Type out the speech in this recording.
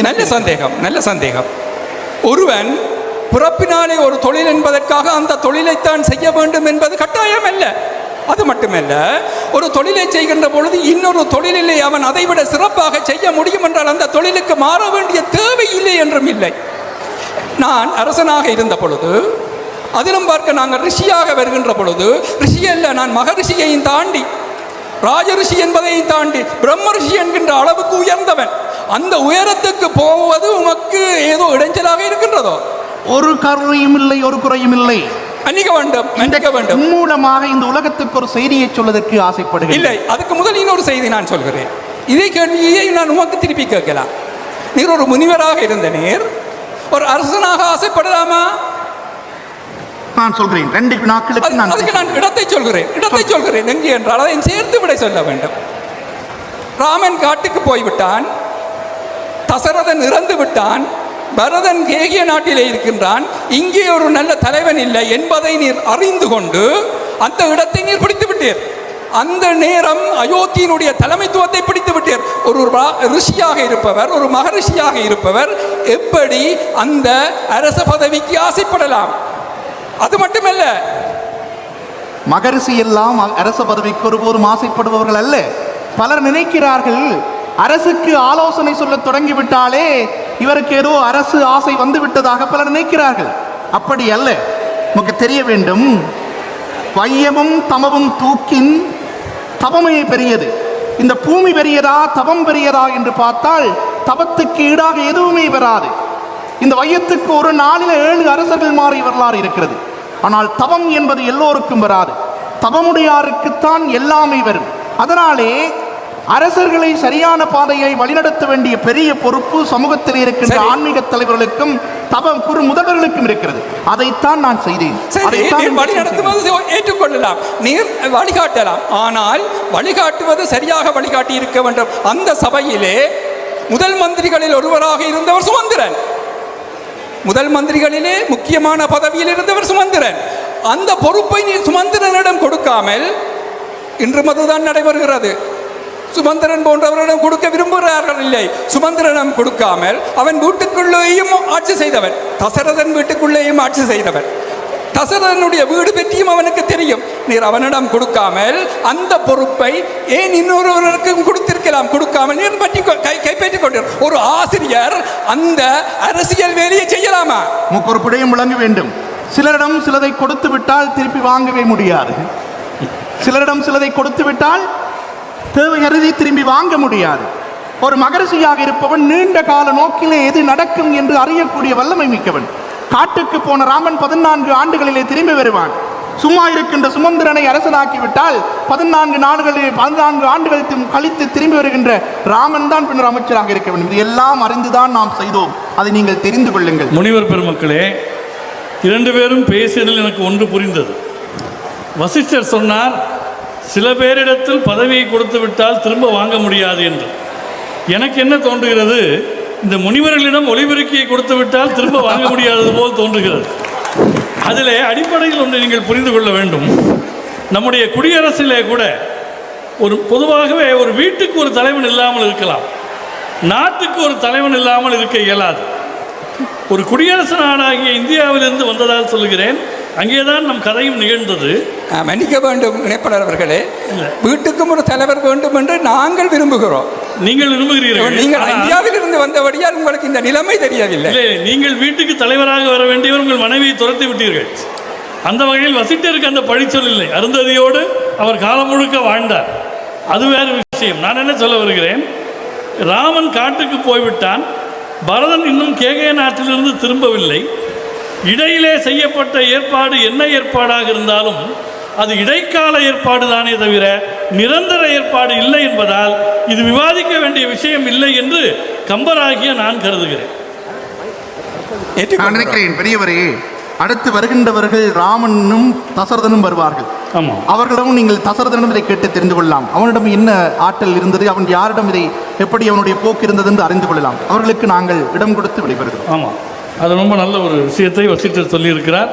நல்ல சந்தேகம். ஒருவன் பிறப்பினாலே ஒரு தொழில் என்பதற்காக அந்த தொழிலைத்தான் செய்ய வேண்டும் என்பது கட்டாயம் அல்ல. அது மட்டுமல்ல, ஒரு தொழிலை செய்கின்ற பொழுது இன்னொரு தொழிலிலே அவன் அதைவிட சிறப்பாக செய்ய முடியும் என்றால் அந்த தொழிலுக்கு மாற வேண்டிய தேவை இல்லை என்றும் இல்லை. நான் அரசனாக இருந்த பொழுது, அதிலும் பார்க்க நாங்கள் ரிஷியாக வருகின்ற பொழுது, ரிஷி அல்ல, நான் மகரிஷியையும் தாண்டி ராஜரிஷி என்பதையும் தாண்டி பிரம்ம ரிஷி என்கின்ற அளவுக்கு உயர்ந்தவன். அந்த உயரத்துக்கு போவது உமக்கு ஏதோ இடைஞ்சலாக இருக்கின்றதோ? ஒரு கருணையும் இல்லை, ஒரு குறையும் இல்லை. மன்னிக்க வேண்டும். மூலமாக இந்த உலகத்துக்கு ஒரு செய்தியை சொல்வதற்கு ஆசைப்படுகிறேன். இல்லை, அதுக்கு முதல் இன்னொரு செய்தி நான் சொல்கிறேன். இதே கேள்வியை நான் உமக்கு திருப்பி கேட்கலாம். நீர் ஒரு முனிவராக இருந்த நீர் ஒரு அரசனாக ஆசைப்படலாமா? நான் சொல்கிறேன், 2 நாட்களுக்கு நான் இடத்தை சொல்கிறேன். எங்கே என்றால் அதை சேர்த்து விட சொல்ல வேண்டும். ராமன் காட்டுக்கு போய்விட்டான், தசரதன் இறந்து விட்டான், பரதன் கேகிய நாட்டிலே இருக்கின்றான், இங்கே ஒரு நல்ல தலைவன் இல்லை என்பதை நீர் அறிந்து கொண்டு அந்த இடத்தை நீர் பிடித்து விட்டீர். அந்த நேரம் அயோத்தியினுடைய தலைமைத்துவத்தை பிடித்து விட்டீர். ஒரு ரிஷியாக இருப்பவர், ஒரு மகரிஷியாக இருப்பவர் எப்படி அந்த அரச பதவிக்கு ஆசைப்படலாம்? அது மட்டுமல்ல, மகரிஷி எல்லாம் அரச பதவிக்கு ஒருபோதும் ஆசைப்படுபவர்கள் அல்ல. பலர் நினைக்கிறார்கள் அரசுக்கு ஆலோசனை சொல்ல தொடங்கிவிட்டாலே இவருக்கு ஏதோ அரசு ஆசை வந்து விட்டதாக பலர் நினைக்கிறார்கள். அப்படி அல்ல. நமக்கு தெரிய வேண்டும், வையமும் தமவும் தூக்கின் தவமே பெரியது. இந்த பூமி பெரியதா தவம் பெரியதா என்று பார்த்தால் தவத்துக்கு ஈடாக எதுவுமே வராது. இந்த வையத்துக்கு ஒரு நாளில் 7 அரசர்கள் மாறி வரலாறு இருக்கிறது. ஆனால் தவம் என்பது எல்லோருக்கும் வராது. தவமுடையாருக்குத்தான் எல்லாமே வரும். அதனாலே அரசர்களை சரியான பாதையை வழிநடத்த வேண்டிய பெரிய பொறுப்பு சமூகத்தில் இருக்கின்ற ஆன்மீக தலைவர்களுக்கும் குரு முதல்வர்களுக்கும் இருக்கிறது. அதைத்தான் நான் செய்தேன். ஏற்றுக்கொள்ளலாம், நீர் வழிகாட்டலாம். ஆனால் வழிகாட்டுவது சரியாக வழிகாட்டி இருக்க வேண்டும். அந்த சபையிலே முதல் மந்திரிகளில் ஒருவராக இருந்தவர் சுமந்திரன். முதல் மந்திரிகளிலே முக்கியமான பதவியில் இருந்தவர் சுமந்திரன். அந்த பொறுப்பை நீர் சுமந்திரனிடம் கொடுக்காமல், இன்று அதுதான் நடைபெறுகிறது. சுமந்திரன் போன்றவரிடம் கொடுக்க விரும்புகிறார்கள் இல்லை. சுமந்திரனிடம் கொடுக்காமல் அவன் வீட்டுக்குள்ளேயும் ஆட்சி செய்தவன், தசரதன் வீட்டுக்குள்ளேயும் ஆட்சி செய்தவன். தசரதனுடைய வீடு பற்றியும் அவனுக்கு தெரியும். நீர் அவனிடம் கொடுக்காமல் அந்த பொறுப்பை ஏன் இன்னொருவருக்கும் கொடுத்திருக்கலாம்? கொடுக்காமல் நீர் பற்றி கைப்பற்றிக் கொண்டு ஒரு ஆசிரியர் அந்த அரசியல் வேலையை செய்யலாமா? முப்பொறுப்புடையும் விளங்க வேண்டும். சிலரிடம் சிலதை கொடுத்து விட்டால் திருப்பி வாங்கவே முடியாது. சிலரிடம் சிலதை கொடுத்து விட்டால் தேவை கருதி திரும்பி வாங்க முடியாது. ஒரு மகரிஷியாக இருப்பவன் நீண்ட கால நோக்கிலே எது நடக்கும் என்று அறியக்கூடிய வல்லமை மிக்கவன். காட்டுக்கு போன ராமன் 14 ஆண்டுகளிலே திரும்பி வருவான். சும்மா இருக்கின்ற சுமந்திரனை அரசனாக்கிவிட்டால் 14 ஆண்டுகள் கழித்து திரும்பி வருகின்ற ராமன் தான் பின்னர் அமைச்சராக இருக்க வேண்டும். இது எல்லாம் அறிந்துதான் நாம் செய்தோம். அதை நீங்கள் தெரிந்து கொள்ளுங்கள். முனிவர் பெருமக்களே, 2 பேரும் பேசியதில் எனக்கு ஒன்று புரிந்தது. வசிஷ்டர் சொன்னார், சில பேரிடத்தில் பதவியை கொடுத்து விட்டால் திரும்ப வாங்க முடியாது என்று. எனக்கு என்ன தோன்றுகிறது, இந்த முனிவர்களிடம் ஒளிபெருக்கியை கொடுத்து விட்டால் திரும்ப வாங்க முடியாதது போல் தோன்றுகிறது. அதில் அடிப்படையில் ஒன்று நீங்கள் புரிந்து கொள்ள வேண்டும். நம்முடைய குடியரசிலே கூட பொதுவாகவே ஒரு வீட்டுக்கு ஒரு தலைவன் இல்லாமல் இருக்கலாம், நாட்டுக்கு ஒரு தலைவன் இல்லாமல் இருக்க இயலாது. ஒரு குடியரசு நாடாகிய இந்தியாவிலிருந்து வந்ததால் சொல்லுகிறேன், அங்கேதான் நம் கதையும் நிகழ்ந்தது. மன்னிக்க வேண்டும் இணைப்பாளர் அவர்களே, வீட்டுக்கும் ஒரு தலைவர் வேண்டும் என்று நாங்கள் விரும்புகிறோம். நீங்கள் விரும்புகிறீர்கள். நீங்கள் இந்தியாவில் இருந்து வந்தபடியால் உங்களுக்கு இந்த நிலைமை தெரியவில்லை. நீங்கள் வீட்டுக்கு தலைவராக வர வேண்டியவர் உங்கள் மனைவியை துரத்தி விட்டீர்கள். அந்த வகையில் வசிட்டருக்கு அந்த பழிச்சொல் இல்லை. அருந்ததியோடு அவர் காலம் முழுக்க வாழ்ந்தார். அது வேறு விஷயம். நான் என்ன சொல்ல வருகிறேன், ராமன் காட்டுக்கு போய்விட்டான், பரதன் இன்னும் கேகய நாட்டிலிருந்து திரும்பவில்லை. இடையிலே செய்யப்பட்ட ஏற்பாடு என்ன ஏற்பாடாக இருந்தாலும் அது இடைக்கால ஏற்பாடு தானே தவிர நிரந்தர ஏற்பாடு இல்லை என்பதால் இது விவாதிக்க வேண்டிய விஷயம் இல்லை என்று கம்பராகிய நான் கருதுகிறேன். நான் நினைக்கிறேன் பெரியவரே, அடுத்து வருகின்றவர்கள் ராமனும் தசரதனும் வருவார்கள். அவர்களிடம் நீங்கள் தசரதனிடம் இதை கேட்டு தெரிந்து கொள்ளலாம். அவனிடம் என்ன ஆற்றல் இருந்தது, அவன் யாரிடம் இதை எப்படி அவனுடைய போக்கு இருந்தது என்று அறிந்து கொள்ளலாம். அவர்களுக்கு நாங்கள் இடம் கொடுத்து விடைபெறுகிறோம். ஆமாம், அது ரொம்ப நல்ல ஒரு விஷயத்தை வசிட்டர் சொல்லியிருக்கிறார்.